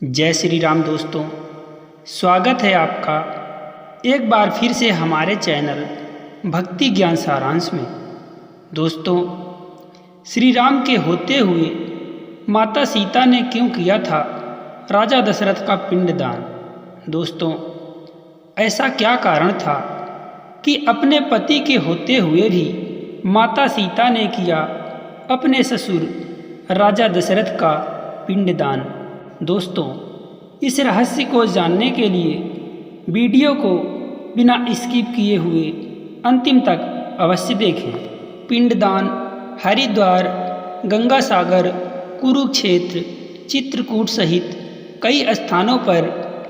जय श्री राम दोस्तों, स्वागत है आपका एक बार फिर से हमारे चैनल भक्ति ज्ञान सारांश में। दोस्तों, श्री राम के होते हुए माता सीता ने क्यों किया था राजा दशरथ का पिंडदान? दोस्तों, ऐसा क्या कारण था कि अपने पति के होते हुए भी माता सीता ने किया अपने ससुर राजा दशरथ का पिंडदान? दोस्तों, इस रहस्य को जानने के लिए वीडियो को बिना स्किप किए हुए अंतिम तक अवश्य देखें। पिंडदान हरिद्वार, गंगा सागर, कुरुक्षेत्र, चित्रकूट सहित कई स्थानों पर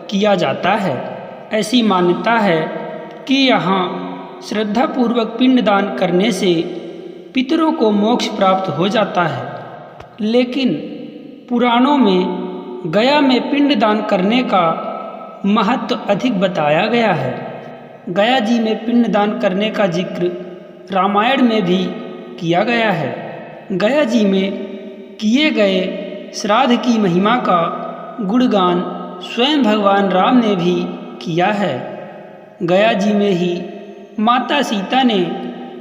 किया जाता है। ऐसी मान्यता है कि यहाँ श्रद्धापूर्वक पिंडदान करने से पितरों को मोक्ष प्राप्त हो जाता है। लेकिन पुराणों में गया में पिंडदान करने का महत्व अधिक बताया गया है। गया जी में पिंडदान करने का जिक्र रामायण में भी किया गया है। गया जी में किए गए श्राद्ध की महिमा का गुणगान स्वयं भगवान राम ने भी किया है। गया जी में ही माता सीता ने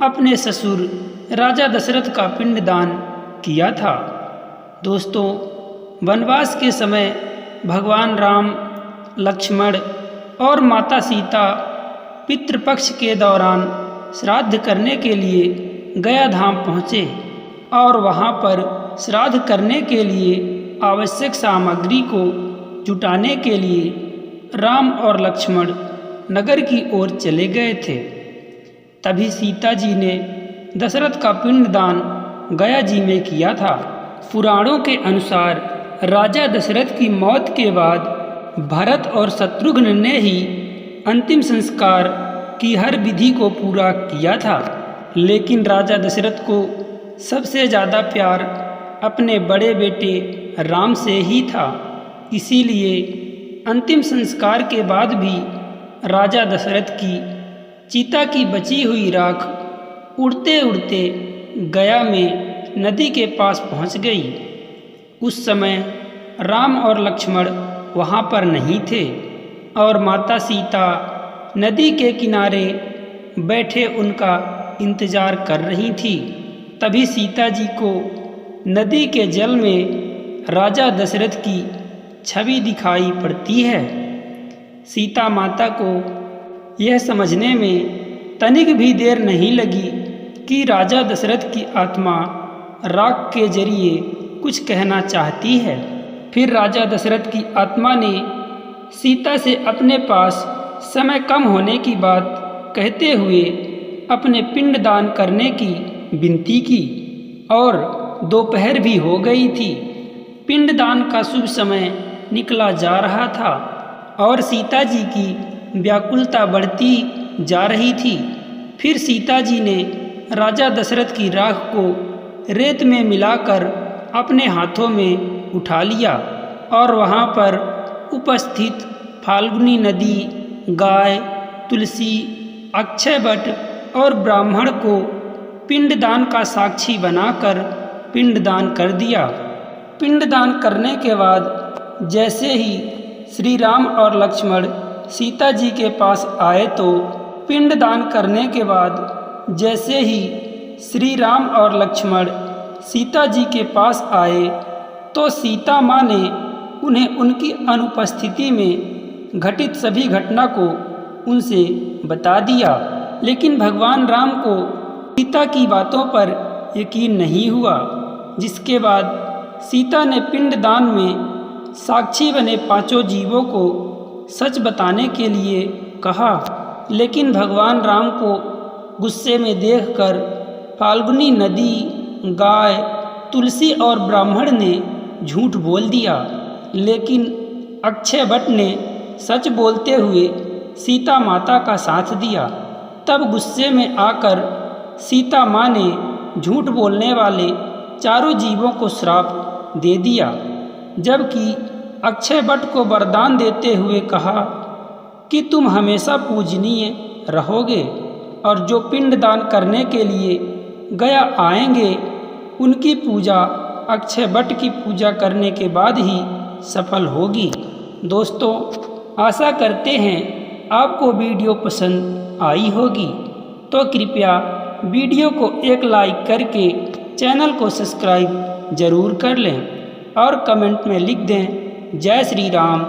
अपने ससुर राजा दशरथ का पिंडदान किया था। दोस्तों, वनवास के समय भगवान राम, लक्ष्मण और माता सीता पितृपक्ष के दौरान श्राद्ध करने के लिए गया धाम पहुँचे और वहाँ पर श्राद्ध करने के लिए आवश्यक सामग्री को जुटाने के लिए राम और लक्ष्मण नगर की ओर चले गए थे। तभी सीता जी ने दशरथ का पिंडदान गया जी में किया था। पुराणों के अनुसार राजा दशरथ की मौत के बाद भरत और शत्रुघ्न ने ही अंतिम संस्कार की हर विधि को पूरा किया था। लेकिन राजा दशरथ को सबसे ज़्यादा प्यार अपने बड़े बेटे राम से ही था। इसीलिए अंतिम संस्कार के बाद भी राजा दशरथ की चिता की बची हुई राख उड़ते उड़ते गया में नदी के पास पहुंच गई। उस समय राम और लक्ष्मण वहां पर नहीं थे और माता सीता नदी के किनारे बैठे उनका इंतजार कर रही थी। तभी सीता जी को नदी के जल में राजा दशरथ की छवि दिखाई पड़ती है। सीता माता को यह समझने में तनिक भी देर नहीं लगी कि राजा दशरथ की आत्मा राख के जरिए कुछ कहना चाहती है। फिर राजा दशरथ की आत्मा ने सीता से अपने पास समय कम होने की बात कहते हुए अपने पिंडदान करने की विनती की और दोपहर भी हो गई थी। पिंडदान का शुभ समय निकला जा रहा था और सीता जी की व्याकुलता बढ़ती जा रही थी। फिर सीता जी ने राजा दशरथ की राख को रेत में मिलाकर अपने हाथों में उठा लिया और वहाँ पर उपस्थित फाल्गुनी नदी, गाय, तुलसी, अक्षय वट और ब्राह्मण को पिंडदान का साक्षी बनाकर पिंडदान कर दिया। पिंडदान करने के बाद जैसे ही श्री राम और लक्ष्मण सीता जी के पास आए तो पिंडदान करने के बाद जैसे ही श्री राम और लक्ष्मण सीता जी के पास आए तो सीता माँ ने उन्हें उनकी अनुपस्थिति में घटित सभी घटना को उनसे बता दिया। लेकिन भगवान राम को सीता की बातों पर यकीन नहीं हुआ, जिसके बाद सीता ने पिंडदान में साक्षी बने पांचों जीवों को सच बताने के लिए कहा। लेकिन भगवान राम को गुस्से में देखकर फाल्गुनी नदी, गाय, तुलसी और ब्राह्मण ने झूठ बोल दिया। लेकिन अक्षय वट ने सच बोलते हुए सीता माता का साथ दिया। तब गुस्से में आकर सीता माँ ने झूठ बोलने वाले चारों जीवों को श्राप दे दिया, जबकि अक्षय वट को वरदान देते हुए कहा कि तुम हमेशा पूजनीय रहोगे और जो पिंडदान करने के लिए गया आएंगे उनकी पूजा अक्षय वट की पूजा करने के बाद ही सफल होगी। दोस्तों, आशा करते हैं आपको वीडियो पसंद आई होगी, तो कृपया वीडियो को एक लाइक करके चैनल को सब्सक्राइब ज़रूर कर लें और कमेंट में लिख दें जय श्री राम।